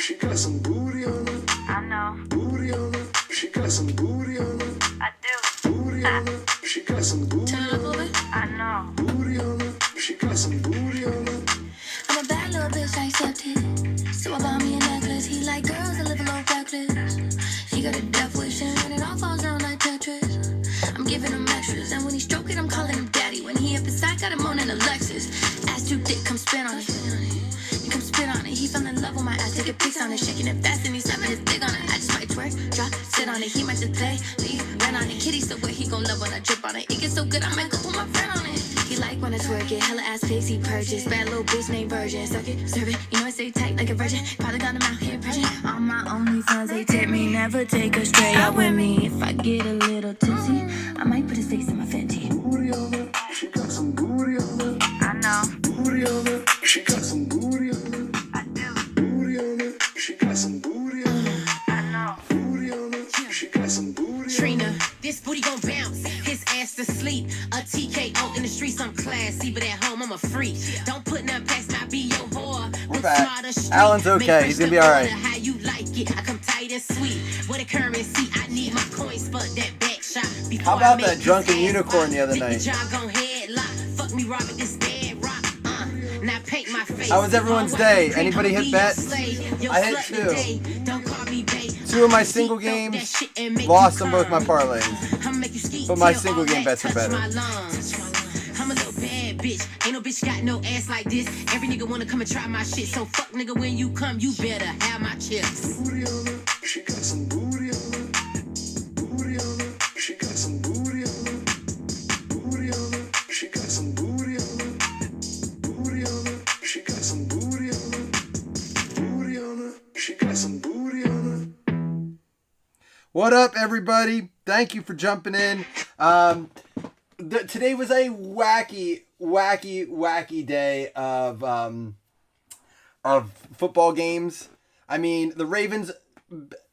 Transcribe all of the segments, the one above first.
She got some booty on her. I know. Booty on her. She got some booty on her. I do. Booty on her. She got some booty on her. I know. Booty on her. She got some booty on her. I'm a bad little bitch, I accept it. So I bought me a necklace. He like girls that live a low reckless. She got a death wish and when it all falls down like Tetris. I'm giving him extras and when he stroke it, I'm calling him daddy. When he up his side, got him on an Alexis. Ass too thick, come spin on it. You come spit on it. He fell in love with my ass, taking pics on it, shaking it fast and he's slapping his dick on it. I just might twerk, drop, sit on it. He might just play, leave, run on it. Kitty so wet, he gon' love when I drip on it. It gets so good, I might go put my friend on it. He like when I twerk it, hella ass pics he purchased. Bad little bitch named Virgin, suck it, serve it. You know I stay tight like a virgin. Probably got him out here virgin. On my OnlyFans, they tip me, never take a stray out with me. If I get a little tipsy, I might put his face in my Fenty. Booty on her. She got some booty on her. I know. Booty on her. She got some booty on her. I do. Booty on her. She got some booty on her. I know. Booty on her. She got some booty on her. Trina, this booty gon' bounce, his ass to sleep. A TKO in the streets, I'm classy, but at home I'm a freak. Don't put nothing past me, I be your whore. We're back. Alan's okay. He's gonna be all right. How you like it? I come tight and sweet. What a currency, I need my coins for that back shot. How about that drunken unicorn the other night? Fuck me, Robert, this dead rock. Now paint my face. How was everyone's day? Anybody hit bets? I hit two. Don't call me babe. Two of my single games, lost on both my parlays. But my single game bets are better. I'm a little bad bitch. Ain't no bitch got no ass like this. Every nigga wanna come and try my shit. So fuck nigga, when you come, you better have my chips. Booty on her. She got some booty on her. Booty on her. She got some booty on her. Booty on her. She got some booty on her. Booty on her. She got some booty on her. Booty on her. She got some booty on her. What up, everybody? Thank you for jumping in. Today was a wacky day of football games. I mean, the Ravens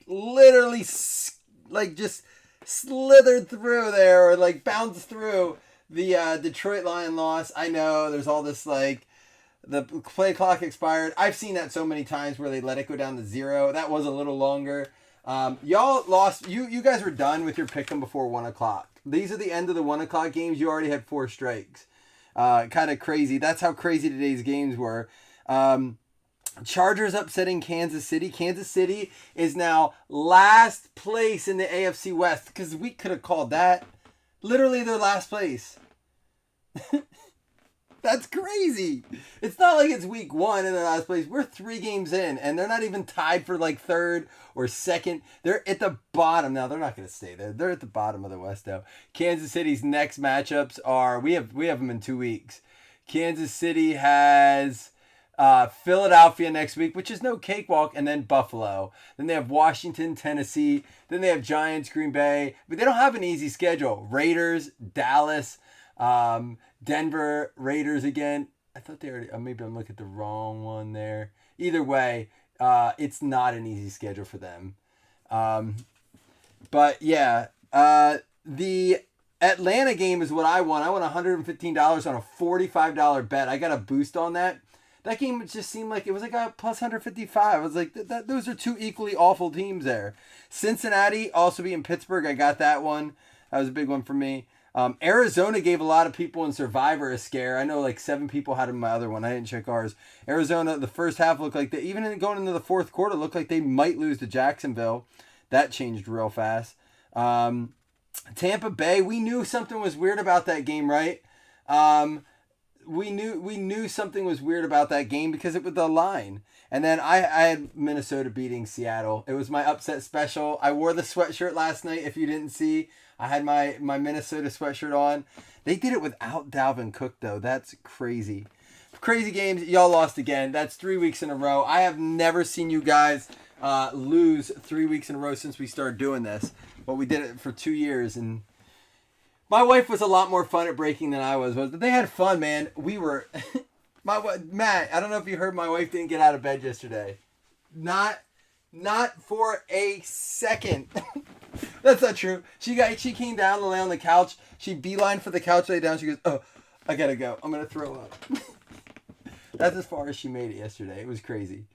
literally just slithered through there, or like bounced through the Detroit Lion loss. I know there's all this like the play clock expired. I've seen that so many times where they let it go down to 0. That was a little longer. Y'all lost. You guys were done with your pick 'em before 1 o'clock. These are the end of the 1 o'clock games. You already had 4 strikes. Kind of crazy. That's how crazy today's games were. Chargers upsetting Kansas City. Kansas City is now last place in the AFC West, because we could have called that. Literally their last place. That's crazy. It's not like it's week 1 in their last place. We're 3 games in, and they're not even tied for like 3rd or 2nd. They're at the bottom. Now, they're not going to stay there. They're at the bottom of the West, though. Kansas City's next matchups are, we have them in 2 weeks. Kansas City has Philadelphia next week, which is no cakewalk, and then Buffalo. Then they have Washington, Tennessee. Then they have Giants, Green Bay. But they don't have an easy schedule. Raiders, Dallas, Denver, Raiders again. I thought they already, maybe I'm looking at the wrong one there. Either way, it's not an easy schedule for them. But yeah, the Atlanta game is what I won. I won $115 on a $45 bet. I got a boost on that. That game just seemed like it was like a plus 155. I was like, those are 2 equally awful teams there. Cincinnati also beating Pittsburgh. I got that one. That was a big one for me. Arizona gave a lot of people in Survivor a scare. I know like 7 people had it in my other one. I didn't check ours. Arizona, the first half looked like even going into the 4th quarter, looked like they might lose to Jacksonville. That changed real fast. Tampa Bay, we knew something was weird about that game, right? We knew something was weird about that game because it was the line. And then I had Minnesota beating Seattle. It was my upset special. I wore the sweatshirt last night, if you didn't see. I had my Minnesota sweatshirt on. They did it without Dalvin Cook, though. That's crazy. Crazy games. Y'all lost again. That's 3 weeks in a row. I have never seen you guys lose 3 weeks in a row since we started doing this. But we did it for 2 years, and my wife was a lot more fun at breaking than I was. But they had fun, man. We were... Matt, I don't know if you heard, my wife didn't get out of bed yesterday. Not for a second. That's not true. She came down to lay on the couch. She beelined for the couch, lay down. She goes, "Oh, I gotta go. I'm gonna throw up." That's as far as she made it yesterday. It was crazy.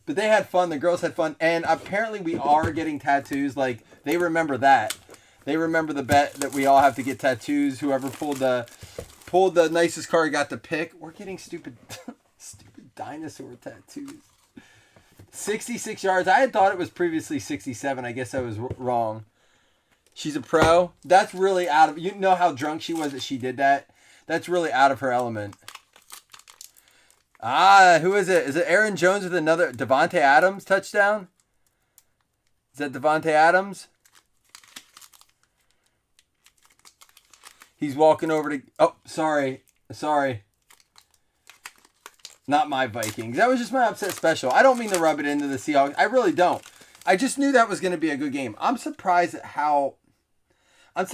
But they had fun. The girls had fun. And apparently we are getting tattoos. Like, they remember that. They remember the bet that we all have to get tattoos. Whoever pulled the nicest card got the pick. We're getting stupid stupid dinosaur tattoos. 66 yards. I had thought it was previously 67. I guess I was wrong. She's a pro. That's really out of... You know how drunk she was that she did that? That's really out of her element. Ah, who is it? Is it Aaron Jones with another Devontae Adams touchdown? Is that Devontae Adams? He's walking over to... Oh, sorry. Sorry. Not my Vikings. That was just my upset special. I don't mean to rub it into the Seahawks. I really don't. I just knew that was going to be a good game. I'm surprised at how... I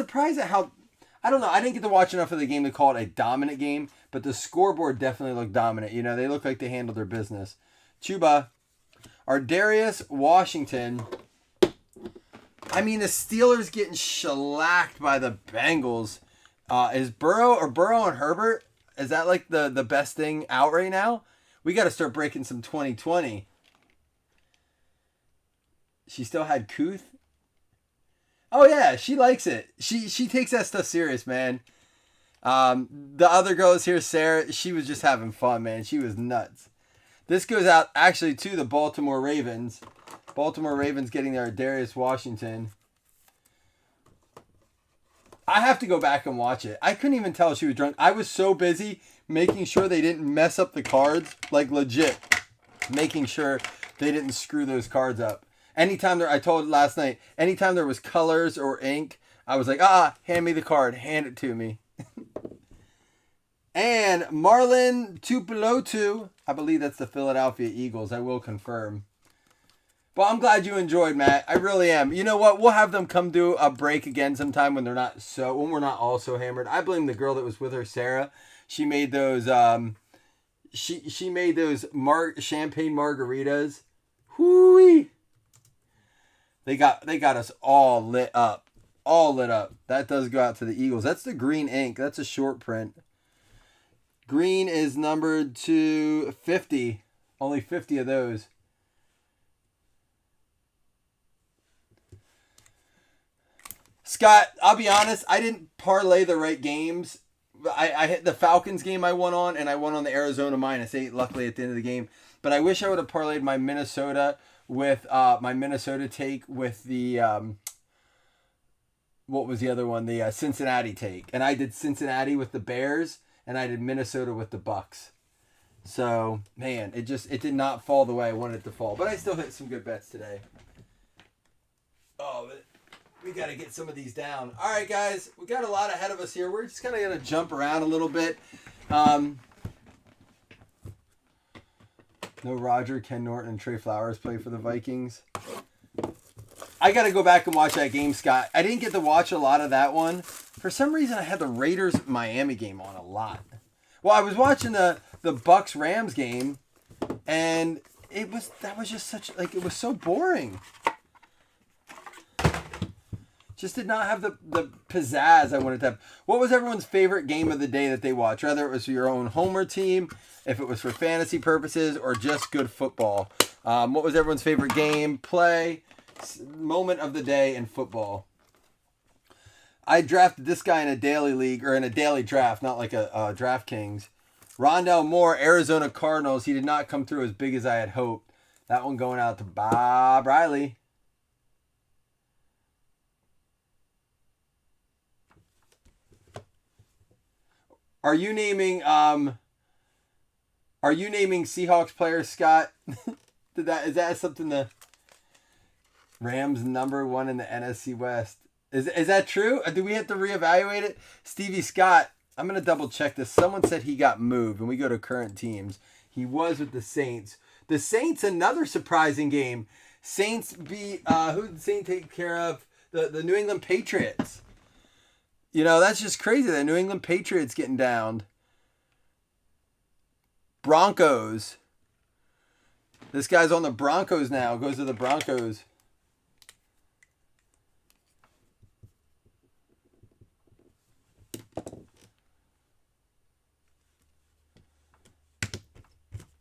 don't know. I didn't get to watch enough of the game to call it a dominant game, but the scoreboard definitely looked dominant. You know, they look like they handled their business. Chuba. Ardarius Washington. I mean, the Steelers getting shellacked by the Bengals. Is Burrow and Herbert, is that like the best thing out right now? We got to start breaking some 2020. She still had Kuth. Oh yeah, she likes it. She takes that stuff serious, man. The other girl is here, Sarah. She was just having fun, man. She was nuts. This goes out actually to the Baltimore Ravens. Baltimore Ravens getting their Darius Washington. I have to go back and watch it. I couldn't even tell she was drunk. I was so busy making sure they didn't mess up the cards, like legit, making sure they didn't screw those cards up. Anytime I told last night, anytime there was colors or ink, I was like, hand me the card, hand it to me. And Marlon Tupelotu, I believe that's the Philadelphia Eagles. I will confirm. But I'm glad you enjoyed, Matt. I really am. You know what? We'll have them come do a break again sometime when we're not all so hammered. I blame the girl that was with her, Sarah. She made those she made those champagne margaritas. Whoo-wee. They got us all lit up. All lit up. That does go out to the Eagles. That's the green ink. That's a short print. Green is numbered to 50. Only 50 of those. Scott, I'll be honest, I didn't parlay the right games. I hit the Falcons game I won on, and I won on the Arizona -8, luckily at the end of the game. But I wish I would have parlayed my Minnesota with my Minnesota take with the, what was the other one? The Cincinnati take. And I did Cincinnati with the Bears, and I did Minnesota with the Bucks. So, man, it did not fall the way I wanted it to fall. But I still hit some good bets today. Oh, we got to get some of these down. All right, guys. We got a lot ahead of us here. We're just kind of going to jump around a little bit. No Roger, Ken Norton, and Trey Flowers play for the Vikings. I got to go back and watch that game, Scott. I didn't get to watch a lot of that one. For some reason, I had the Raiders-Miami game on a lot. Well, I was watching the Bucks-Rams game, and it was so boring. Just did not have the pizzazz I wanted to have. What was everyone's favorite game of the day that they watched? Whether it was your own homer team, if it was for fantasy purposes, or just good football. What was everyone's favorite game, play, moment of the day in football? I drafted this guy in a daily league, or in a daily draft, not like a DraftKings. Rondell Moore, Arizona Cardinals. He did not come through as big as I had hoped. That one going out to Bob Riley. Are you naming Seahawks players, Scott? Is that something the Rams #1 in the NFC West? Is that true? Do we have to reevaluate it? Stevie Scott, I'm going to double check this. Someone said he got moved when we go to current teams. He was with the Saints. The Saints, another surprising game. Saints beat, who did the Saints take care of? The New England Patriots. You know, that's just crazy. The New England Patriots getting downed. Broncos. This guy's on the Broncos now. Goes to the Broncos.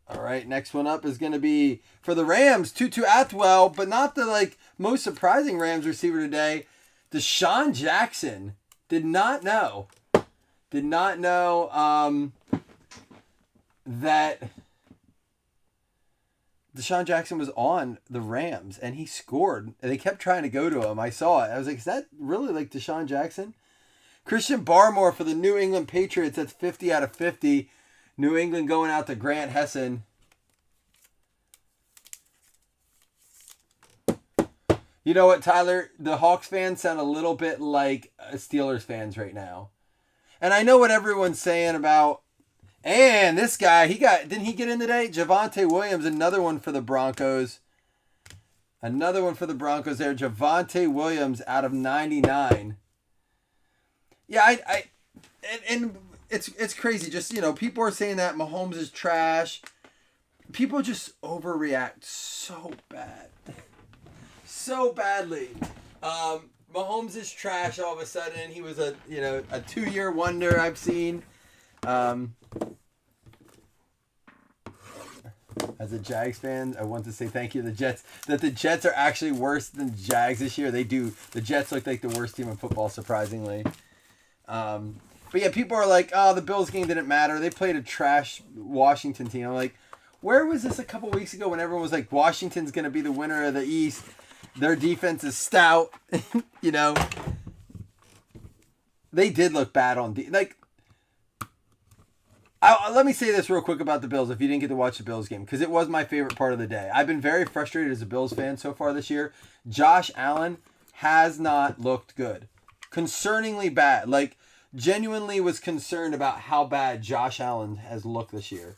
All right, next one up is going to be for the Rams, Tutu Atwell, but not the most surprising Rams receiver today. Deshaun Jackson. Did not know that Deshaun Jackson was on the Rams and he scored. And they kept trying to go to him. I saw it. I was like, is that really Deshaun Jackson? Christian Barmore for the New England Patriots. That's 50 out of 50. New England going out to Grant Hessen. You know what, Tyler? The Hawks fans sound a little bit like Steelers fans right now. And I know what everyone's saying about, and this guy, didn't he get in today? Javonte Williams, another one for the Broncos. Another one for the Broncos there. Javonte Williams out of 99. Yeah, and it's crazy. Just, people are saying that Mahomes is trash. People just overreact so bad. So badly. Mahomes is trash all of a sudden. He was a 2-year wonder I've seen. As a Jags fan, I want to say thank you to the Jets. That the Jets are actually worse than the Jags this year. They do. The Jets look like the worst team in football, surprisingly. But yeah, people are like, oh, the Bills game didn't matter. They played a trash Washington team. I'm like, where was this a couple weeks ago when everyone was like, Washington's going to be the winner of the East? Their defense is stout. They did look bad on let me say this real quick about the Bills if you didn't get to watch the Bills game, because it was my favorite part of the day. I've been very frustrated as a Bills fan so far this year. Josh Allen has not looked good. Concerningly bad. Genuinely was concerned about how bad Josh Allen has looked this year.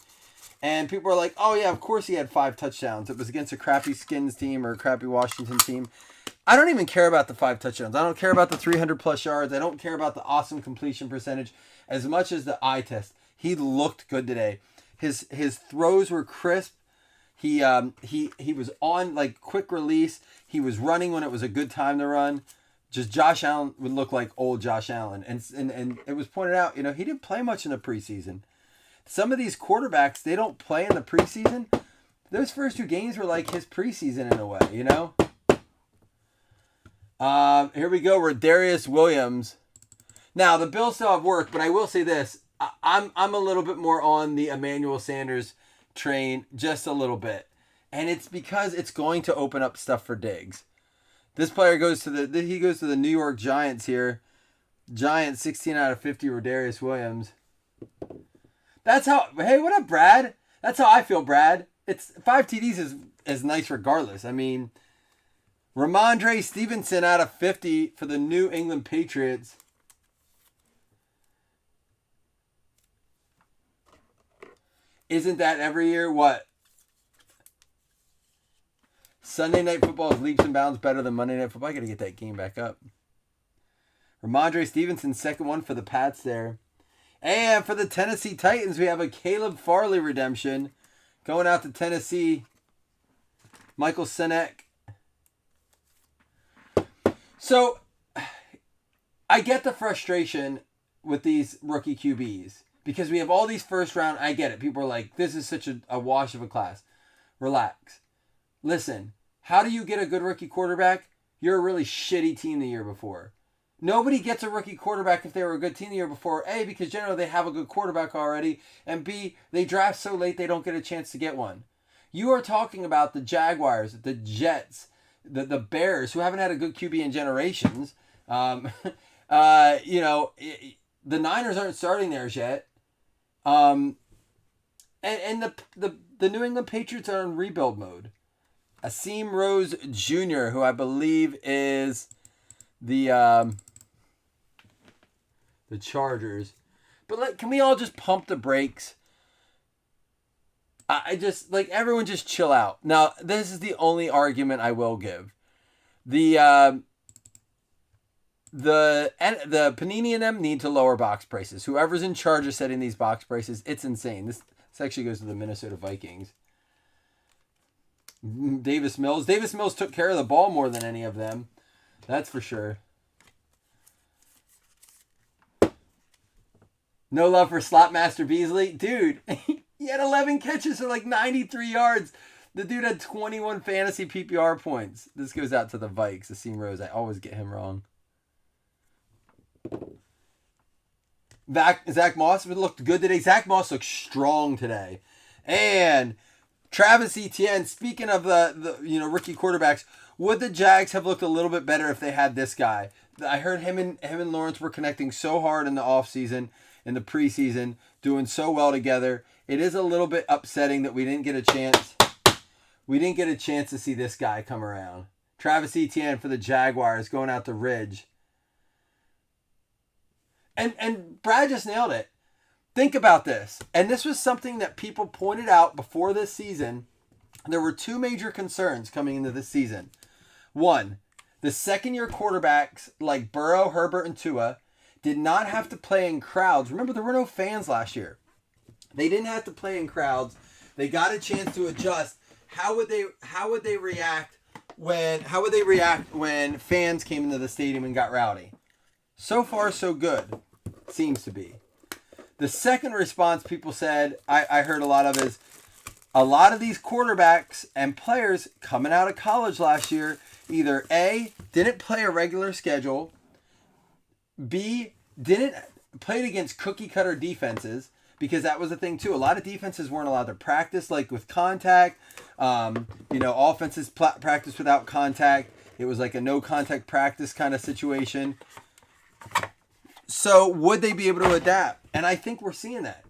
And people are like, oh yeah, of course he had 5 touchdowns. It was against a crappy Skins team or a crappy Washington team. I don't even care about the 5 touchdowns. I don't care about the 300 plus yards. I don't care about the awesome completion percentage as much as the eye test. He looked good today. His throws were crisp. He was on quick release. He was running when it was a good time to run. Just Josh Allen would look like old Josh Allen. And it was pointed out, he didn't play much in the preseason. Some of these quarterbacks, they don't play in the preseason. Those first 2 games were like his preseason in a way, Here we go, Rodarius Williams. Now, the Bills still have work, but I will say this. I'm a little bit more on the Emmanuel Sanders train, just a little bit. And it's because it's going to open up stuff for Diggs. This player goes to the New York Giants here. Giants, 16 out of 50, Rodarius Williams. Hey, what up, Brad? That's how I feel, Brad. It's 5 TDs is nice regardless. I mean, Ramondre Stevenson out of 50 for the New England Patriots. Isn't that every year? What? Sunday Night Football is leaps and bounds better than Monday Night Football. I got to get that game back up. Ramondre Stevenson, second one for the Pats there. And for the Tennessee Titans, we have a Caleb Farley redemption. Going out to Tennessee, Michael Sinek. So, I get the frustration with these rookie QBs. Because we have all these first round, I get it. People are like, this is such a wash of a class. Relax. Listen, how do you get a good rookie quarterback? You're a really shitty team the year before. Nobody gets a rookie quarterback if they were a good team the year before. A, because generally they have a good quarterback already. And B, they draft so late they don't get a chance to get one. You are talking about the Jaguars, the Jets, the Bears, who haven't had a good QB in generations. The Niners aren't starting theirs yet. And the New England Patriots are in rebuild mode. Akeem Rose Jr., who I believe is the Chargers. But can we all just pump the brakes? I just everyone just chill out. Now, this is the only argument I will give. The Panini and them need to lower box prices. Whoever's in charge of setting these box prices, it's insane. This actually goes to the Minnesota Vikings. Davis Mills. Davis Mills took care of the ball more than any of them. That's for sure. No love for Slotmaster Beasley. Dude, he had 11 catches for like 93 yards. The dude had 21 fantasy PPR points. This goes out to the Vikes. Asim Rose. I always get him wrong. Zach Moss looked good today. Zach Moss looked strong today. And Travis Etienne, speaking of the rookie quarterbacks, would the Jags have looked a little bit better if they had this guy? I heard him and Lawrence were connecting so hard in the offseason, in the preseason, doing so well together. It is a little bit upsetting that we didn't get a chance. We didn't get a chance to see this guy come around. Travis Etienne for the Jaguars going out to Ridge. And Brad just nailed it. Think about this. And this was something that people pointed out before this season. There were two major concerns coming into this season. One, the second-year quarterbacks like Burrow, Herbert, and Tua did not have to play in crowds. Remember, there were no fans last year. They didn't have to play in crowds. They got a chance to adjust. How would they react when fans came into the stadium and got rowdy? So far, so good. Seems to be. The second response people said, I heard a lot of is, a lot of these quarterbacks and players coming out of college last year either A, didn't play a regular schedule, B, didn't play against cookie cutter defenses, because that was the thing too. A lot of defenses weren't allowed to practice like with contact. Offenses practice without contact. It was like a no contact practice kind of situation. So would they be able to adapt? And I think we're seeing that.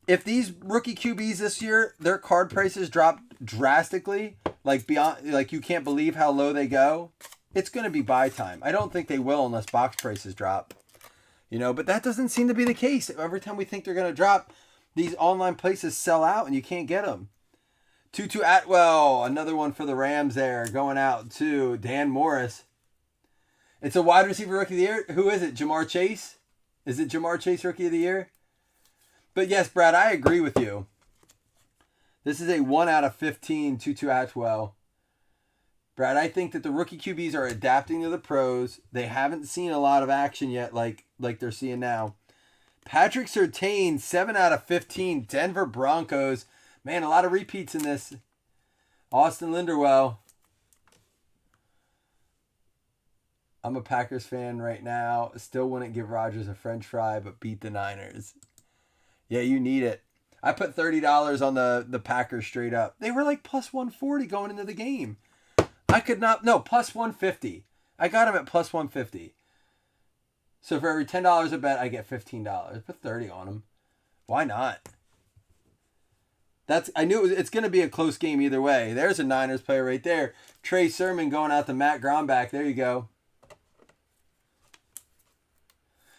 If these rookie QBs this year, their card prices drop drastically, like beyond, like you can't believe how low they go, it's going to be buy time. I don't think they will unless box prices drop. But that doesn't seem to be the case. Every time we think they're going to drop, these online places sell out and you can't get them. Tutu Atwell, another one for the Rams there, going out to Dan Morris. It's a wide receiver rookie of the year. Who is it? Jamar Chase? Is it Jamar Chase rookie of the year? But yes, Brad, I agree with you. This is a 1 out of 15 Tutu Atwell. Brad, I think that the rookie QBs are adapting to the pros. They haven't seen a lot of action yet like they're seeing now. Patrick Surtain, 7 out of 15. Denver Broncos. Man, a lot of repeats in this. Austin Linderwell. I'm a Packers fan right now. Still wouldn't give Rodgers a French fry, but beat the Niners. Yeah, you need it. I put $30 on the Packers straight up. They were like plus 140 going into the game. Plus 150. I got them at plus 150. So for every $10 a bet, I get $15. Put 30 on them. Why not? I knew it's going to be a close game either way. There's a Niners player right there. Trey Sermon going out to Matt Gromback. There you go.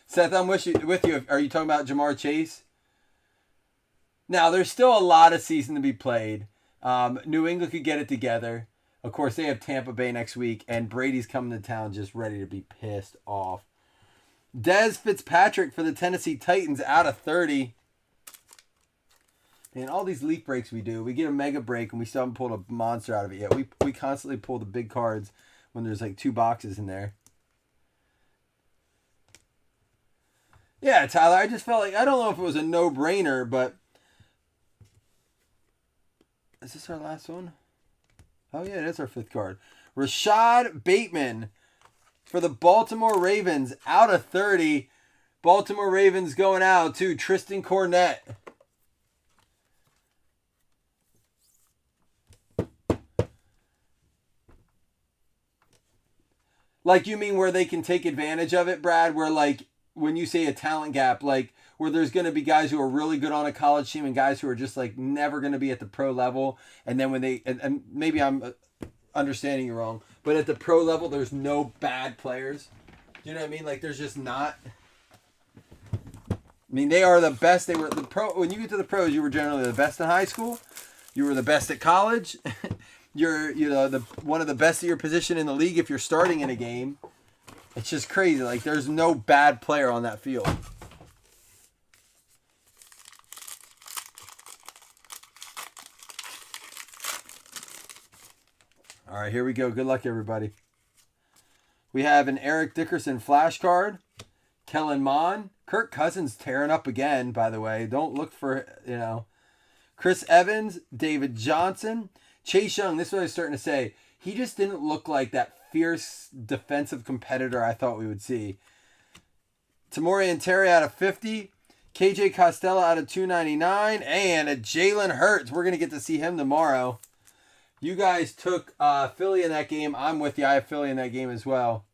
Seth, I'm with you. Are you talking about Jamar Chase? Now, there's still a lot of season to be played. New England could get it together. Of course, they have Tampa Bay next week, and Brady's coming to town just ready to be pissed off. Dez Fitzpatrick for the Tennessee Titans out of 30. And all these leaf breaks we do, we get a mega break, and we still haven't pulled a monster out of it yet. We constantly pull the big cards when there's like 2 boxes in there. Yeah, Tyler, I just felt like, I don't know if it was a no-brainer, but... Is this our last one? Oh, yeah, it is our 5th card. Rashad Bateman for the Baltimore Ravens out of 30. Baltimore Ravens going out to Tristan Cornette. Like, you mean where they can take advantage of it, Brad? Where, like, when you say a talent gap, like, where there's going to be guys who are really good on a college team and guys who are just, like, never going to be at the pro level. And then when they, and maybe I'm understanding you wrong, but at the pro level, there's no bad players. You know what I mean? Like, there's just not. I mean, they are the best. They were the pro. When you get to the pros, you were generally the best in high school. You were the best at college. You're one of the best at your position in the league if you're starting in a game. It's just crazy. Like, there's no bad player on that field. All right, here we go. Good luck, everybody. We have an Eric Dickerson flash card. Kellen Mond. Kirk Cousins tearing up again, by the way. Don't look for, Chris Evans, David Johnson, Chase Young. This is what I was starting to say. He just didn't look like that fierce defensive competitor I thought we would see. Tamori and Terry out of 50. KJ Costello out of 299. And a Jalen Hurts. We're going to get to see him tomorrow. You guys took Philly in that game. I'm with you. I have Philly in that game as well.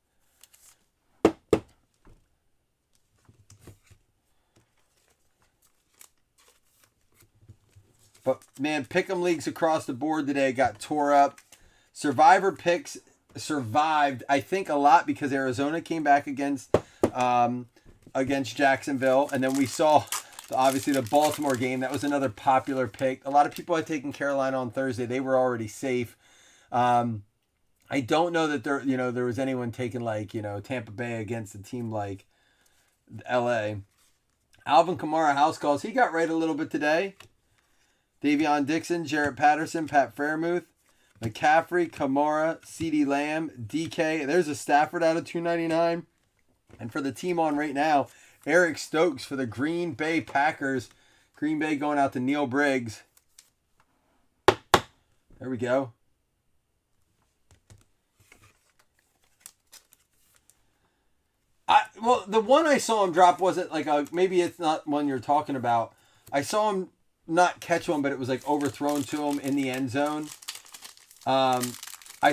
But, man, pick'em leagues across the board today got tore up. Survivor picks survived, I think, a lot because Arizona came back against Jacksonville. And then we saw, obviously, the Baltimore game. That was another popular pick. A lot of people had taken Carolina on Thursday. They were already safe. I don't know that there was anyone taking, Tampa Bay against a team like LA. Alvin Kamara house calls. He got right a little bit today. Davion Dixon, Jarrett Patterson, Pat Fairmouth, McCaffrey, Kamara, CeeDee Lamb, DK. There's a Stafford out of 299. And for the team on right now, Eric Stokes for the Green Bay Packers. Green Bay going out to Neil Briggs. There we go. Well, the one I saw him drop wasn't maybe it's not one you're talking about. I saw him not catch one, but it was overthrown to him in the end zone. I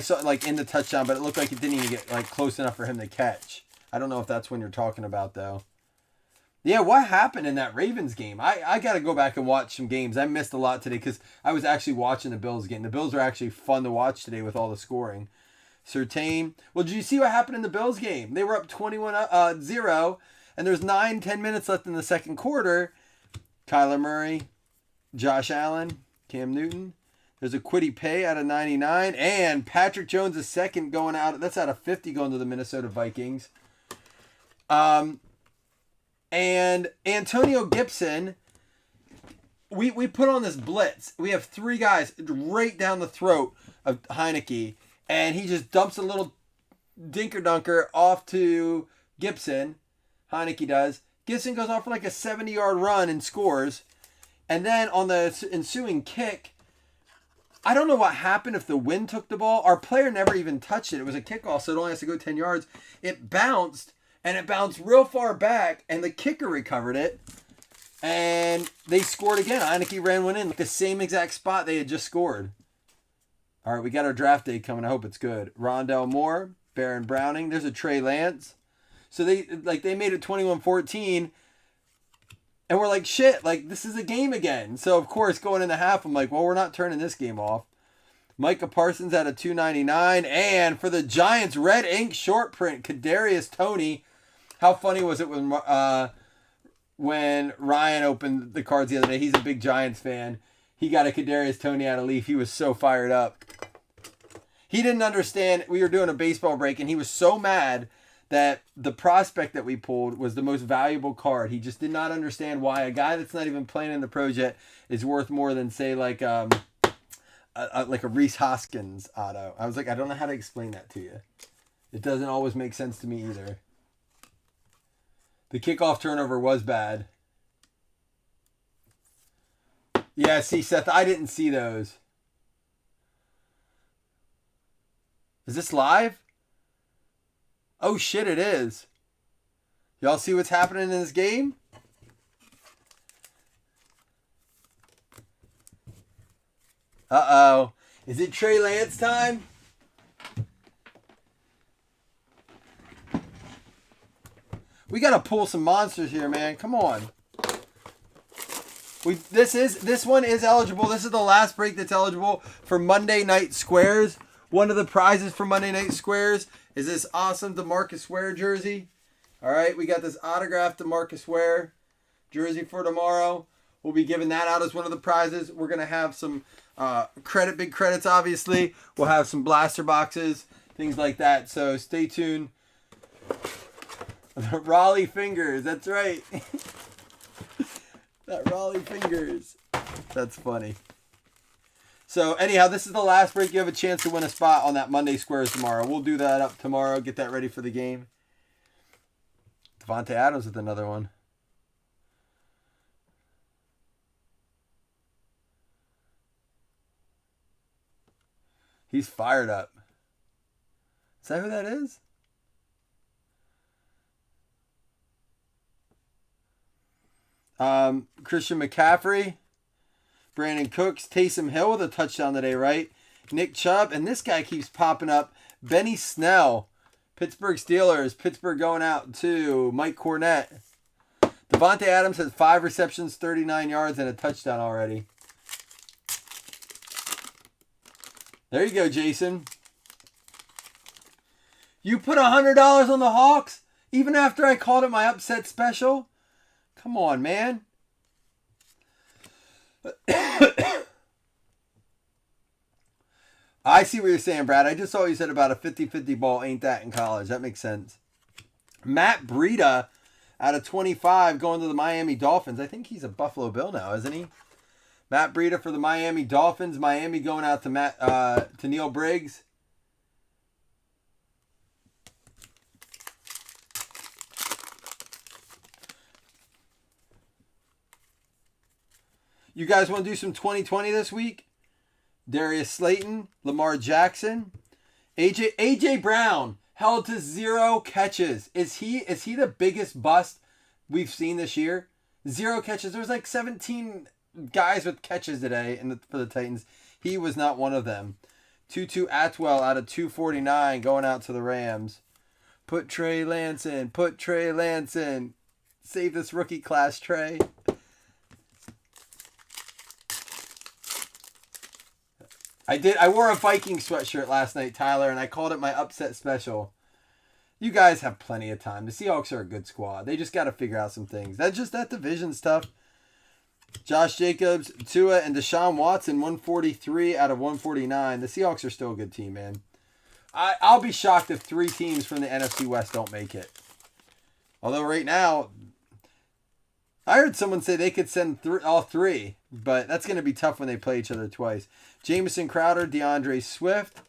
saw in the touchdown, but it looked like it didn't even get close enough for him to catch. I don't know if that's one you're talking about though. Yeah, what happened in that Ravens game? I got to go back and watch some games. I missed a lot today because I was actually watching the Bills game. The Bills were actually fun to watch today with all the scoring. Surtain. Well, did you see what happened in the Bills game? They were up 21-0, and there's 9-10 minutes left in the second quarter. Kyler Murray, Josh Allen, Cam Newton. There's a Kwity Paye out of 99. And Patrick Jones is second going out. That's out of 50 going to the Minnesota Vikings. And Antonio Gibson, we put on this blitz. We have three guys right down the throat of Heineke. And he just dumps a little dinker-dunker off to Gibson. Heineke does. Gibson goes off for a 70-yard run and scores. And then on the ensuing kick, I don't know what happened if the wind took the ball. Our player never even touched it. It was a kickoff, so it only has to go 10 yards. It bounced, and it bounced real far back, and the kicker recovered it. And they scored again. Heineke ran one in, the same exact spot they had just scored. All right, we got our draft day coming. I hope it's good. Rondell Moore, Baron Browning. There's a Trey Lance. So they made it 21-14. And we're like, shit, this is a game again. So, of course, going into half, I'm like, well, we're not turning this game off. Micah Parsons out of 299. And for the Giants, red ink short print, Kadarius Toney. How funny was it when Ryan opened the cards the other day? He's a big Giants fan. He got a Kadarius Toney out of Leaf. He was so fired up. He didn't understand. We were doing a baseball break, and he was so mad that the prospect that we pulled was the most valuable card. He just did not understand why a guy that's not even playing in the Pro Jet is worth more than, say, a Reese Hoskins auto. I was like, I don't know how to explain that to you. It doesn't always make sense to me either. The kickoff turnover was bad. Yeah, see, Seth, I didn't see those. Is this live? Oh, shit, it is. Y'all see what's happening in this game? Uh-oh. Is it Trey Lance time? We got to pull some monsters here, man. Come on. This one is eligible. This is the last break that's eligible for Monday Night Squares. One of the prizes for Monday Night Squares is this awesome DeMarcus Ware jersey. All right, we got this autographed DeMarcus Ware jersey for tomorrow. We'll be giving that out as one of the prizes. We're going to have some big credits, obviously. We'll have some blaster boxes, things like that. So stay tuned. The Raleigh Fingers, that's right. That Raleigh Fingers. That's funny. So anyhow, this is the last break. You have a chance to win a spot on that Monday Squares tomorrow. We'll do that up tomorrow. Get that ready for the game. Devontae Adams with another one. He's fired up. Is that who that is? Christian McCaffrey, Brandon Cooks, Taysom Hill with a touchdown today, right? Nick Chubb, and this guy keeps popping up. Benny Snell, Pittsburgh Steelers. Pittsburgh going out to Mike Cornett. Devontae Adams has 5 receptions, 39 yards, and a touchdown already. There you go, Jason. You put $100 on the Hawks, even after I called it my upset special? Come on, man. I see what you're saying, Brad. I just saw you said about a 50-50 ball. Ain't that in college? That makes sense. Matt Breida out of 25 going to the Miami Dolphins. I think he's a Buffalo Bill now, isn't he? Matt Breida for the Miami Dolphins. Miami going out to Neil Briggs. You guys want to do some 2020 this week? Darius Slayton, Lamar Jackson, AJ Brown held to 0 catches. Is he the biggest bust we've seen this year? 0 catches. There was like 17 guys with catches today for the Titans. He was not one of them. Tutu Atwell out of 249 going out to the Rams. Put Trey Lance in. Put Trey Lance in. Save this rookie class, Trey. I wore a Viking sweatshirt last night, Tyler, and I called it my upset special. You guys have plenty of time. The Seahawks are a good squad. They just got to figure out some things. That division stuff. Josh Jacobs, Tua, and Deshaun Watson, 143 out of 149. The Seahawks are still a good team, man. I'll be shocked if 3 teams from the NFC West don't make it. Although right now, I heard someone say they could send all 3, but that's going to be tough when they play each other twice. Jamison Crowder, DeAndre Swift.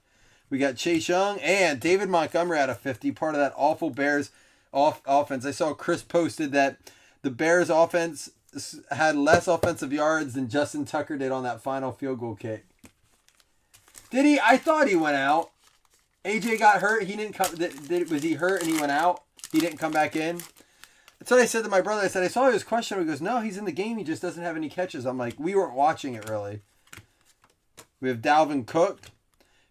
We got Chase Young and David Montgomery out of 50, part of that awful Bears offense. I saw Chris posted that the Bears offense had less offensive yards than Justin Tucker did on that final field goal kick. Did he? I thought he went out. AJ got hurt. He didn't come. Was he hurt and he went out? He didn't come back in? That's what I said to my brother. I said, I saw his question. He goes, no, he's in the game. He just doesn't have any catches. I'm like, we weren't watching it really. We have Dalvin Cook.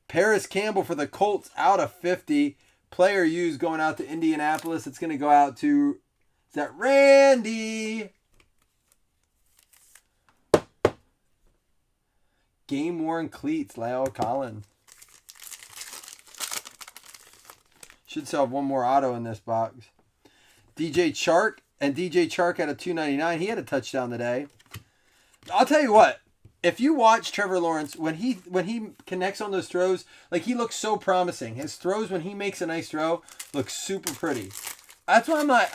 Paris Campbell for the Colts out of 50. Player used going out to Indianapolis. It's going to go out to, is that Randy? Game worn cleats, Lyle Collins. Should still have one more auto in this box. DJ Chark out of 299. He had a touchdown today. I'll tell you what. If you watch Trevor Lawrence, when he connects on those throws, like he looks so promising. His throws when he makes a nice throw look super pretty. That's why I'm not,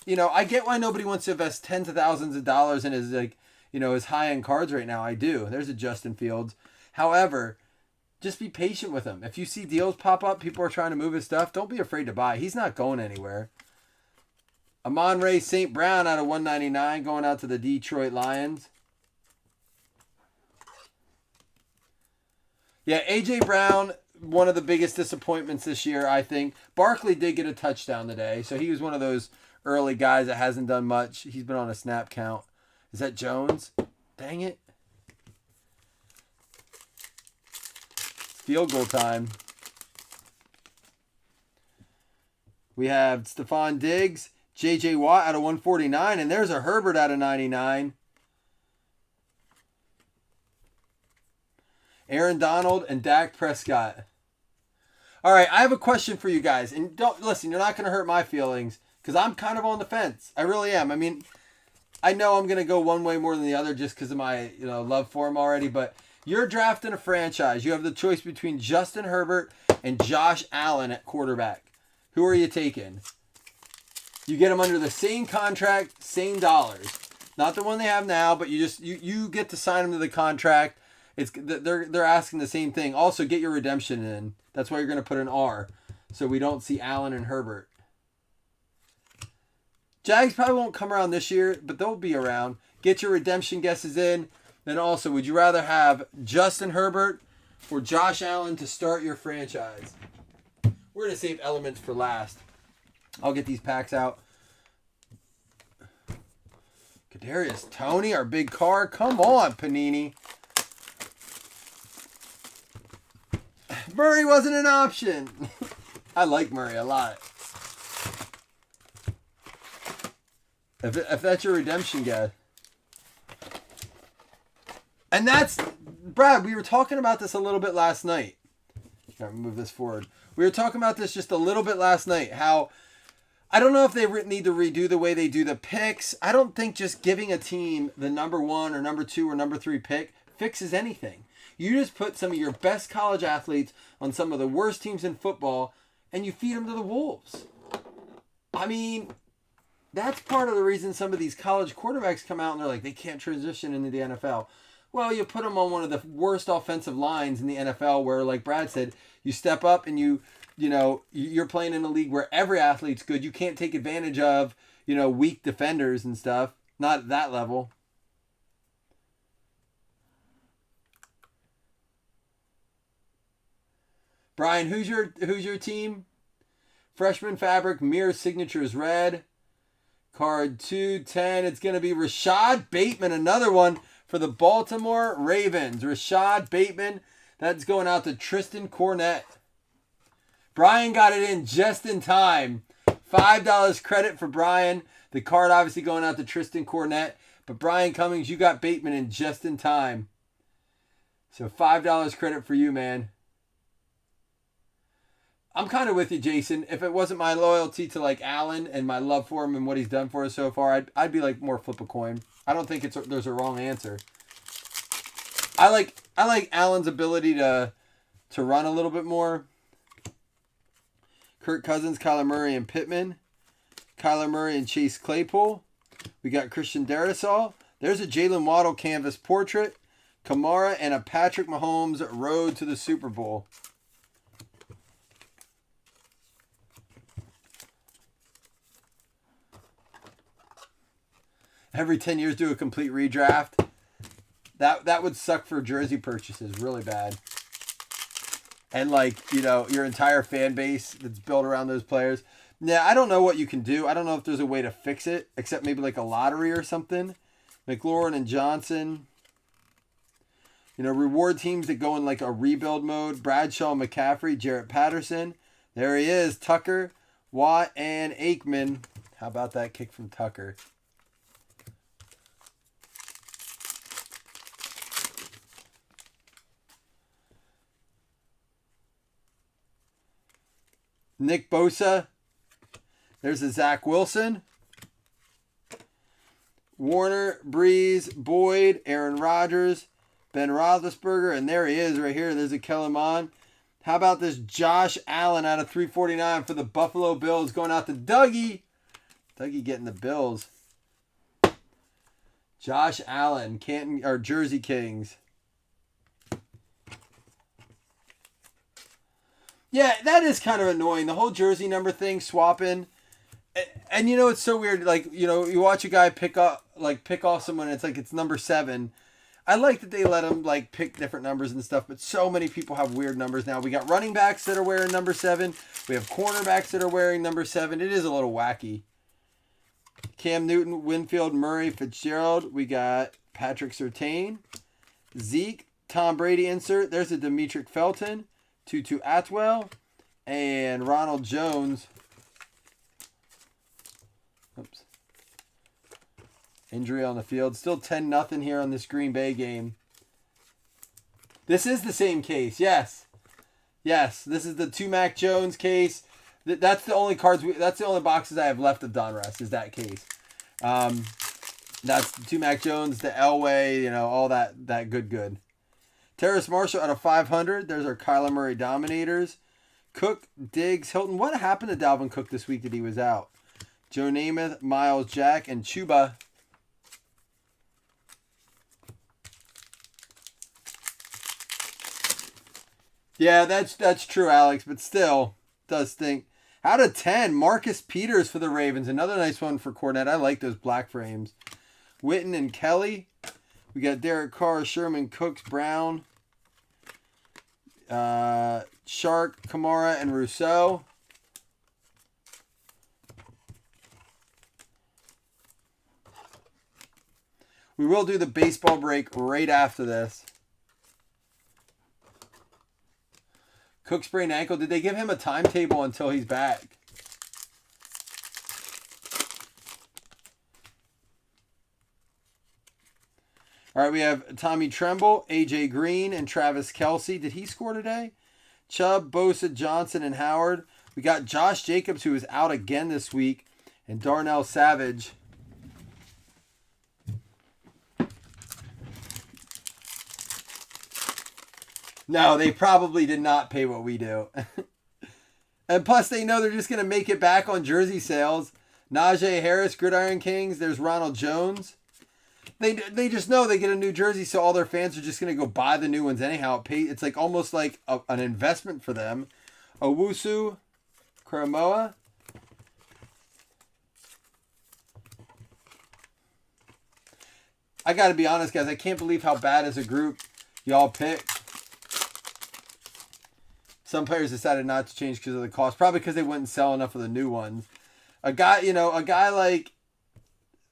I get why nobody wants to invest tens of thousands of dollars in his his high-end cards right now. I do. There's a Justin Fields. However, just be patient with him. If you see deals pop up, people are trying to move his stuff, don't be afraid to buy. He's not going anywhere. Amon-Ra St. Brown out of 199 going out to the Detroit Lions. Yeah, A.J. Brown, one of the biggest disappointments this year, I think. Barkley did get a touchdown today, so he was one of those early guys that hasn't done much. He's been on a snap count. Is that Jones? Dang it. Field goal time. We have Stephon Diggs, J.J. Watt out of 149, and there's a Herbert out of 99. Aaron Donald and Dak Prescott. All right, I have a question for you guys. And don't listen, you're not going to hurt my feelings because I'm kind of on the fence. I really am. I mean, I know I'm going to go one way more than the other just because of my love for him already. But you're drafting a franchise. You have the choice between Justin Herbert and Josh Allen at quarterback. Who are you taking? You get them under the same contract, same dollars. Not the one they have now, but you get to sign them to the contract. They're asking the same thing. Also, get your redemption in. That's why you're going to put an R, so we don't see Allen and Herbert. Jags probably won't come around this year, but they'll be around. Get your redemption guesses in. Then also, would you rather have Justin Herbert or Josh Allen to start your franchise? We're going to save elements for last. I'll get these packs out. Kadarius Toney, our big card. Come on, Panini. Murray wasn't an option. I like Murray a lot. If that's your redemption guess. And that's, Brad, we were talking about this a little bit last night. All right, move this forward. We were talking about this just a little bit last night. How, I don't know if they need to redo the way they do the picks. I don't think just giving a team the number 1 or number 2 or number 3 pick fixes anything. You just put some of your best college athletes on some of the worst teams in football and you feed them to the wolves. I mean, that's part of the reason some of these college quarterbacks come out and they're like, they can't transition into the NFL. Well, you put them on one of the worst offensive lines in the NFL where, like Brad said, you step up and you're playing in a league where every athlete's good. You can't take advantage of, weak defenders and stuff. Not at that level. Brian, who's your team? Freshman fabric, mirror signatures red. Card 210. It's going to be Rashad Bateman, another one for the Baltimore Ravens. Rashad Bateman. That's going out to Tristan Cornett. Brian got it in just in time. $5 credit for Brian. The card obviously going out to Tristan Cornett. But Brian Cummings, you got Bateman in just in time. So $5 credit for you, man. I'm kind of with you, Jason. If it wasn't my loyalty to like Allen and my love for him and what he's done for us so far, I'd be like more flip a coin. I don't think there's a wrong answer. I like Allen's ability to run a little bit more. Kirk Cousins, Kyler Murray, and Pittman. Kyler Murray and Chase Claypool. We got Christian Darrisaw. There's a Jalen Waddle canvas portrait. Kamara and a Patrick Mahomes road to the Super Bowl. Every 10 years do a complete redraft. That would suck for jersey purchases really bad. And your entire fan base that's built around those players. Yeah, I don't know what you can do. I don't know if there's a way to fix it, except maybe like a lottery or something. McLaurin and Johnson. Reward teams that go in like a rebuild mode. Bradshaw, McCaffrey, Jarrett Patterson. There he is, Tucker, Watt, and Aikman. How about that kick from Tucker? Nick Bosa. There's a Zach Wilson. Warner, Breeze, Boyd, Aaron Rodgers, Ben Roethlisberger, and there he is right here. There's a Kellen Mond. How about this Josh Allen out of 349 for the Buffalo Bills going out to Dougie. Dougie getting the Bills. Josh Allen, Canton or Jersey Kings. Yeah, that is kind of annoying. The whole jersey number thing, swapping. And it's so weird. Like, you watch a guy pick off someone, and it's like it's number 7. I like that they let them like pick different numbers and stuff, but so many people have weird numbers now. We got running backs that are wearing number 7. We have cornerbacks that are wearing number 7. It is a little wacky. Cam Newton, Winfield, Murray, Fitzgerald. We got Patrick Surtain, Zeke, Tom Brady insert. There's a Demetric Felton. Tutu Atwell, and Ronald Jones. Oops. Injury on the field. Still 10-0 here on this Green Bay game. This is the same case. Yes. This is the 2 Mac Jones case. That's the only cards. That's the only boxes I have left of Donruss is that case. That's the 2 Mac Jones, the Elway, all that good. Terrace Marshall out of 500. There's our Kyler Murray Dominators. Cook, Diggs, Hilton. What happened to Dalvin Cook this week that he was out? Joe Namath, Miles Jack, and Chuba. Yeah, that's true, Alex, but still does stink. Out of 10, Marcus Peters for the Ravens. Another nice one for Cornette. I like those black frames. Witten and Kelly. We got Derek Carr, Sherman, Cooks, Brown. Shark, Kamara, and Rousseau. We will do the baseball break right after this. Cook sprained ankle. Did they give him a timetable until he's back? All right, we have Tommy Tremble, A.J. Green, and Travis Kelce. Did he score today? Chubb, Bosa, Johnson, and Howard. We got Josh Jacobs, who is out again this week, and Darnell Savage. No, they probably did not pay what we do. And plus, they know they're just going to make it back on jersey sales. Najee Harris, Gridiron Kings. There's Ronald Jones. They just know they get a new jersey, so all their fans are just going to go buy the new ones anyhow. It's like almost like an investment for them. Owusu, Karamoa. I got to be honest, guys. I can't believe how bad as a group y'all picked. Some players decided not to change because of the cost. Probably because they wouldn't sell enough of the new ones. A guy like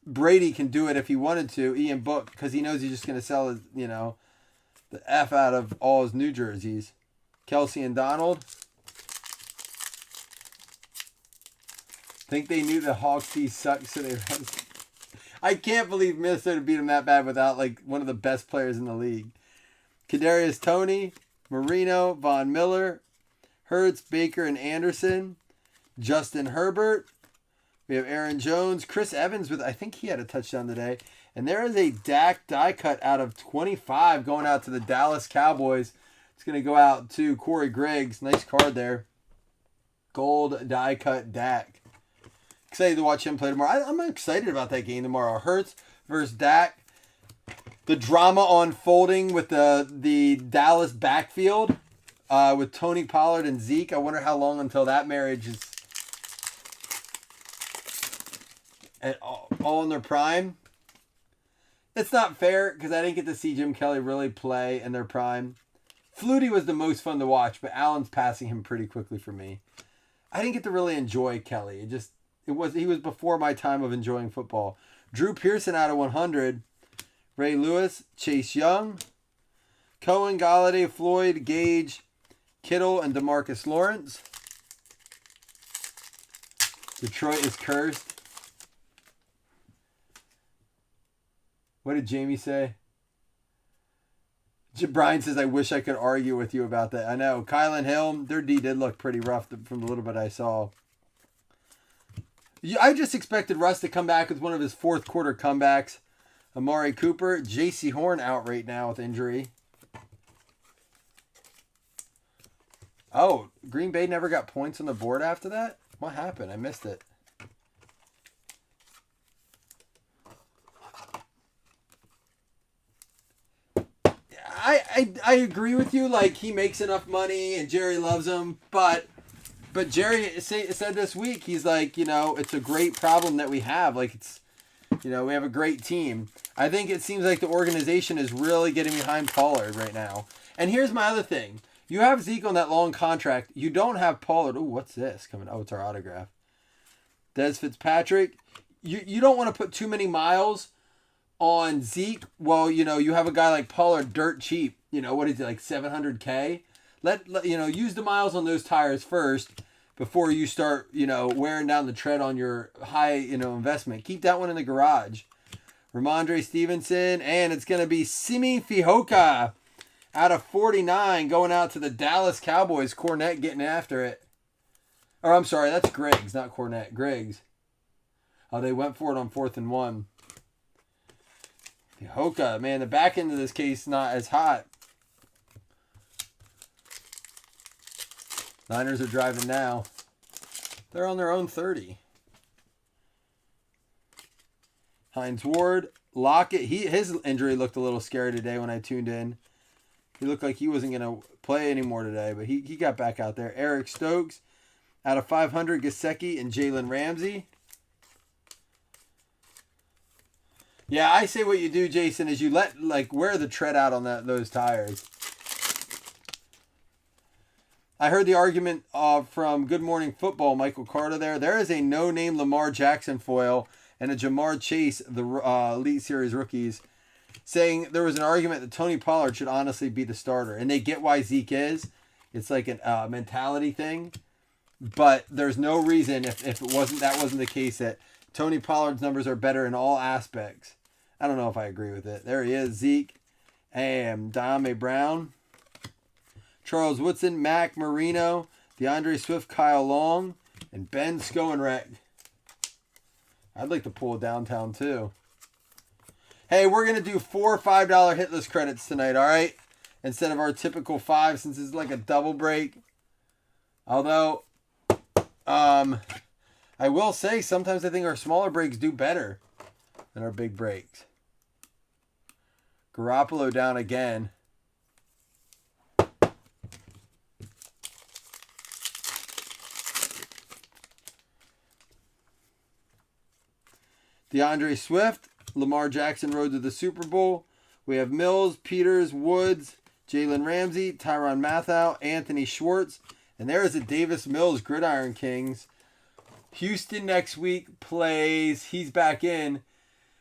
Brady can do it if he wanted to, Ian Book, because he knows he's just going to sell his, the F out of all his new jerseys. Kelsey and Donald. Think they knew the Hawks D sucked, so they run. I can't believe Minnesota beat them that bad without one of the best players in the league. Kadarius Toney, Marino, Von Miller, Hurts, Baker, and Anderson. Justin Herbert. We have Aaron Jones. Chris Evans I think he had a touchdown today. And there is a Dak die cut out of 25 going out to the Dallas Cowboys. It's going to go out to Corey Griggs. Nice card there. Gold die cut Dak. Excited to watch him play tomorrow. I'm excited about that game tomorrow. Hurts versus Dak. The drama unfolding with the Dallas backfield with Tony Pollard and Zeke. I wonder how long until that marriage is all in their prime. It's not fair because I didn't get to see Jim Kelly really play in their prime. Flutie was the most fun to watch, but Allen's passing him pretty quickly for me. I didn't get to really enjoy Kelly. He was before my time of enjoying football. Drew Pearson out of 100. Ray Lewis, Chase Young, Cohen, Galladay, Floyd, Gage, Kittle, and DeMarcus Lawrence. Detroit is cursed. What did Jamie say? Brian says, I wish I could argue with you about that. I know. Kylan Hill, their D did look pretty rough from the little bit I saw. I just expected Russ to come back with one of his fourth quarter comebacks. Amari Cooper, J.C. Horn out right now with injury. Oh, Green Bay never got points on the board after that? What happened? I missed it. I agree with you. Like, he makes enough money and Jerry loves him, but Jerry said this week, he's like, it's a great problem that we have. Like, we have a great team. I think it seems like the organization is really getting behind Pollard right now. And here's my other thing. You have Zeke on that long contract. You don't have Pollard. Ooh, what's this coming? Oh, it's our autograph. Des Fitzpatrick. You don't want to put too many miles on Zeke. Well, you have a guy like Pollard dirt cheap. What is it, like $700K? Let use the miles on those tires first before you start, wearing down the tread on your high, investment. Keep that one in the garage. Ramondre Stevenson, and it's going to be Simi Fehoko out of 49 going out to the Dallas Cowboys. Cornette getting after it. Or I'm sorry, that's Griggs, not Cornette. Griggs. Oh, they went for it on 4th and 1. Fehoko, man, the back end of this case not as hot. Niners are driving now. They're on their own 30. Hines Ward, Lockett. His injury looked a little scary today when I tuned in. He looked like he wasn't going to play anymore today, but he got back out there. Eric Stokes, Out of 500, Gesicki and Jalen Ramsey. Yeah, I say what you do, Jason, is you wear the tread out on those tires. I heard the argument from Good Morning Football, Michael Carter there. There is a no-name Lamar Jackson foil and a Jamar Chase, the Elite Series rookies, saying there was an argument that Tony Pollard should honestly be the starter. And they get why Zeke is. It's like a mentality thing. But there's no reason, if that wasn't the case, that Tony Pollard's numbers are better in all aspects. I don't know if I agree with it. There he is, Zeke. And Dame Brown. Charles Woodson, Mac Marino, DeAndre Swift, Kyle Long, and Ben Skoenreck. I'd like to pull downtown too. Hey, we're going to do 4 $5 hitless credits tonight, all right? Instead of our typical 5, since it's like a double break. Although, I will say sometimes I think our smaller breaks do better than our big breaks. Garoppolo down again. DeAndre Swift, Lamar Jackson road to the Super Bowl. We have Mills, Peters, Woods, Jalen Ramsey, Tyrann Mathieu, Anthony Schwartz. And there is a Davis Mills Gridiron Kings. Houston next week plays, he's back in,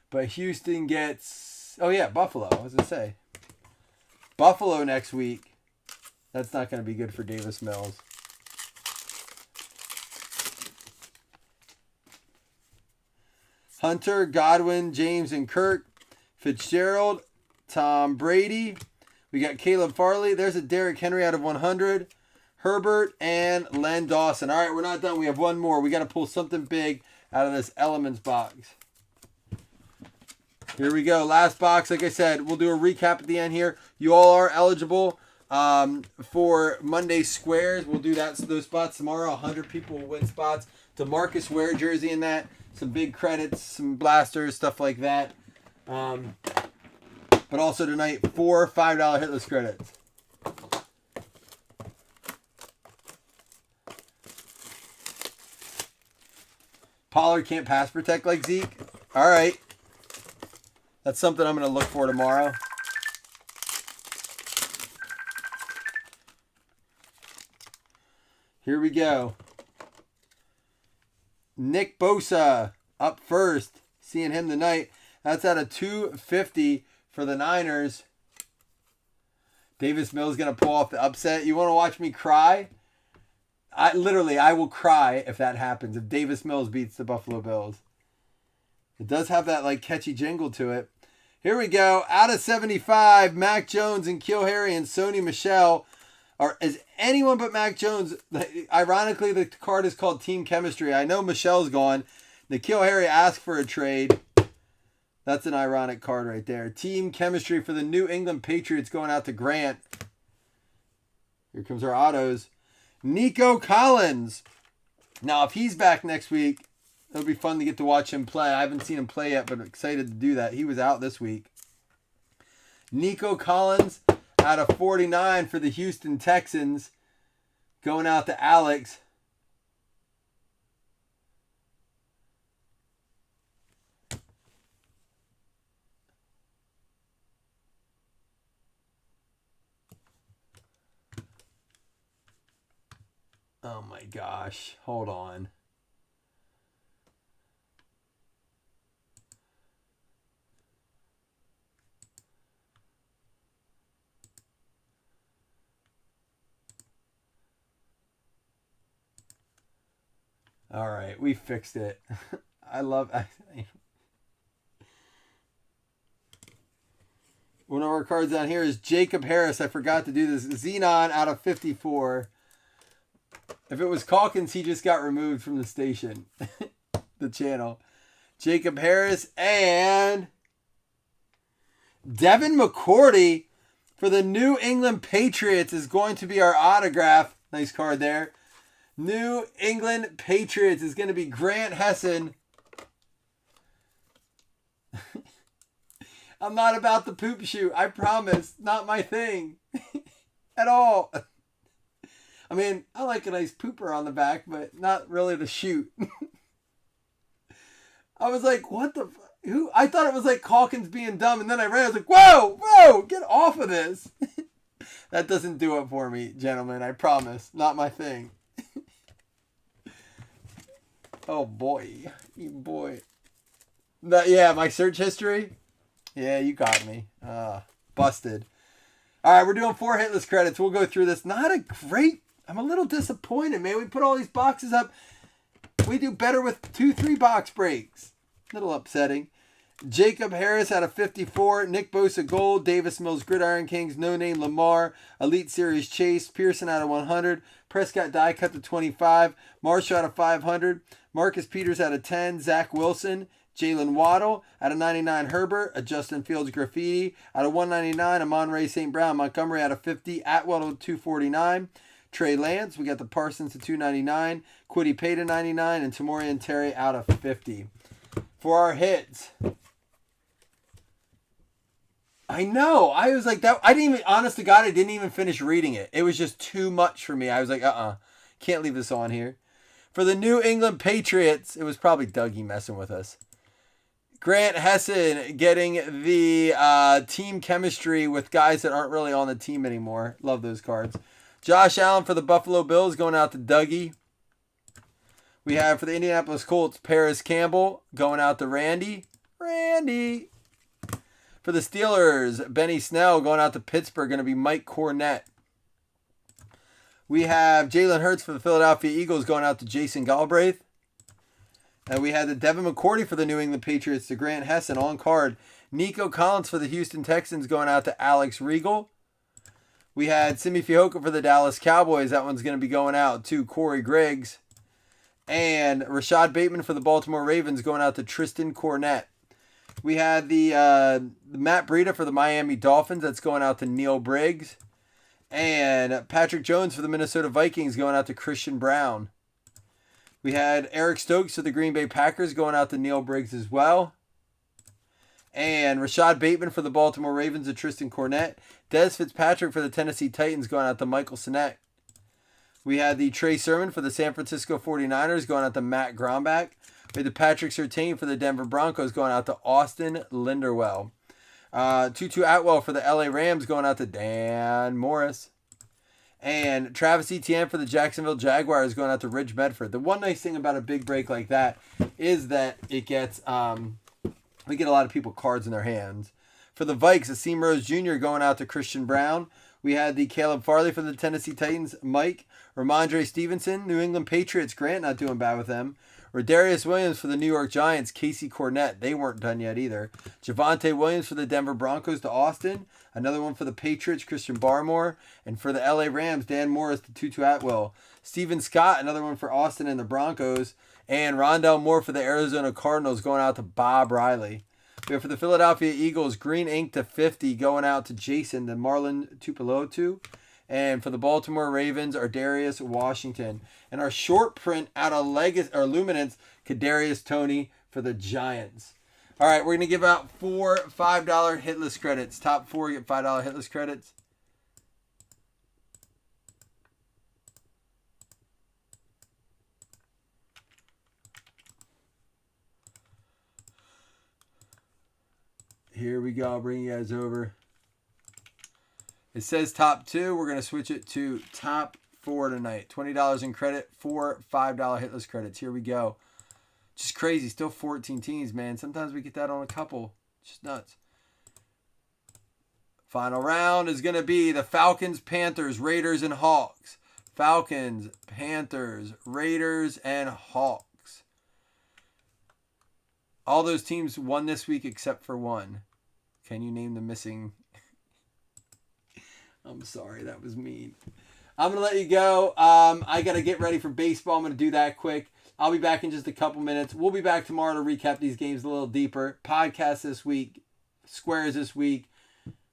but Houston gets, Buffalo, I was going to say. Buffalo next week. That's not going to be good for Davis Mills. Hunter, Godwin, James, and Kirk. Fitzgerald, Tom Brady. We got Caleb Farley. There's a Derrick Henry out of 100. Herbert and Len Dawson. All right, we're not done. We have one more. We got to pull something big out of this Elements box. Here we go. Last box. Like I said, we'll do a recap at the end here. You all are eligible for Monday Squares. We'll do those spots tomorrow. 100 people will win spots. DeMarcus Ware jersey in that. Some big credits, some blasters, stuff like that. But also tonight, 4 $5 hitless credits. Pollard can't pass protect like Zeke. All right. That's something I'm going to look for tomorrow. Here we go. Nick Bosa up first. Seeing him tonight. That's out of 250 for the Niners. Davis Mills going to pull off the upset. You want to watch me cry? I will cry if that happens. If Davis Mills beats the Buffalo Bills. It does have that catchy jingle to it. Here we go. Out of 75, Mac Jones and N'Keal Harry and Sony Michel. Is anyone but Mac Jones. Ironically, the card is called Team Chemistry. I know Michel's gone. N'Keal Harry asked for a trade. That's an ironic card right there. Team Chemistry for the New England Patriots going out to Grant. Here comes our autos. Nico Collins. Now, if he's back next week, it'll be fun to get to watch him play. I haven't seen him play yet, but I'm excited to do that. He was out this week. Nico Collins out of 49 for the Houston Texans. Going out to Alex. Oh my gosh. Hold on. All right, we fixed it. One of our cards down here is Jacob Harris. I forgot to do this. Xenon out of 54. If it was Calkins, he just got removed from the station. The channel. Jacob Harris and Devin McCourty for the New England Patriots is going to be our autograph. Nice card there. New England Patriots is going to be Grant Hessen. I'm not about the poop shoot. I promise. Not my thing. At all. I mean, I like a nice pooper on the back, but not really the shoot. I was like, what the who? I thought it was like Calkins being dumb, and then I read it, I was like, whoa, get off of this. That doesn't do it for me, gentlemen, I promise. Not my thing. Oh, boy. Yeah, my search history? Yeah, you got me. Busted. All right, we're doing 4 hitless credits. We'll go through this. Not a great... I'm a little disappointed, man. We put all these boxes up. We do better with 2-3 box breaks. Little upsetting. Jacob Harris out of 54. Nick Bosa Gold. Davis Mills Gridiron Kings. No Name Lamar. Elite Series Chase. Pearson out of 100. Prescott Die Cut to 25. Marshall out of 500. Marcus Peters out of 10. Zach Wilson. Jalen Waddle out of 99. Herbert. A Justin Fields Graffiti out of 199. Amon-Ra St. Brown. Montgomery out of 50. Atwell to 249. Trey Lance. We got the Parsons to 299. Quiddy Pay to 99. And Tamorian Terry out of 50. For our hits. I know. I was like that. I didn't even, honest to God, I didn't even finish reading it. It was just too much for me. I was like, can't leave this on here. For the New England Patriots, it was probably Dougie messing with us. Grant Hessen getting the team chemistry with guys that aren't really on the team anymore. Love those cards. Josh Allen for the Buffalo Bills going out to Dougie. We have for the Indianapolis Colts, Paris Campbell going out to Randy. For the Steelers, Benny Snell going out to Pittsburgh, going to be Mike Cornett. We have Jalen Hurts for the Philadelphia Eagles going out to Jason Galbraith. And we had the Devin McCourty for the New England Patriots to Grant Hessen on card. Nico Collins for the Houston Texans going out to Alex Regal. We had Simi Fioka for the Dallas Cowboys. That one's going to be going out to Corey Griggs. And Rashad Bateman for the Baltimore Ravens going out to Tristan Cornett. We had the Matt Breida for the Miami Dolphins. That's going out to Neil Briggs. And Patrick Jones for the Minnesota Vikings going out to Christian Brown. We had Eric Stokes for the Green Bay Packers going out to Neil Briggs as well. And Rashad Bateman for the Baltimore Ravens to Tristan Cornett. Des Fitzpatrick for the Tennessee Titans going out to Michael Sinek. We had the Trey Sermon for the San Francisco 49ers going out to Matt Grombach. We had the Patrick Surtain for the Denver Broncos going out to Austin Linderwell. Tutu Atwell for the LA Rams going out to Dan Morris. And Travis Etienne for the Jacksonville Jaguars going out to Ridge Medford. The one nice thing about a big break like that is that it gets we get a lot of people cards in their hands. For the Vikes, Asim Rose Jr. going out to Christian Brown. We had the Caleb Farley for the Tennessee Titans, Mike. Ramondre Stevenson, New England Patriots, Grant, not doing bad with them. Rodarius Williams for the New York Giants, Casey Cornett. They weren't done yet either. Javonte Williams for the Denver Broncos to Austin. Another one for the Patriots, Christian Barmore. And for the LA Rams, Dan Morris to Tutu Atwell. Steven Scott, another one for Austin and the Broncos. And Rondell Moore for the Arizona Cardinals going out to Bob Riley. We have for the Philadelphia Eagles, Green Ink to 50 going out to Jason, the Marlon Tupelotu. And for the Baltimore Ravens, Ardarius Washington. And our short print out of Luminance, Kadarius Toney for the Giants. All right, we're going to give out 4 $5 hitless credits. Top 4 get $5 hitless credits. Here we go. I'll bring you guys over. It says top 2. We're going to switch it to top 4 tonight. $20 in credit, 4 $5 hitless credits. Here we go. Just crazy. Still 14 teams, man. Sometimes we get that on a couple. Just nuts. Final round is going to be the Falcons, Panthers, Raiders, and Hawks. Falcons, Panthers, Raiders, and Hawks. All those teams won this week except for one. Can you name the missing... I'm sorry, that was mean. I'm going to let you go. I got to get ready for baseball. I'm going to do that quick. I'll be back in just a couple minutes. We'll be back tomorrow to recap these games a little deeper. Podcast this week. Squares this week.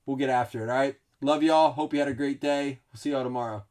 We'll get after it, all right? Love y'all. Hope you had a great day. We'll see y'all tomorrow.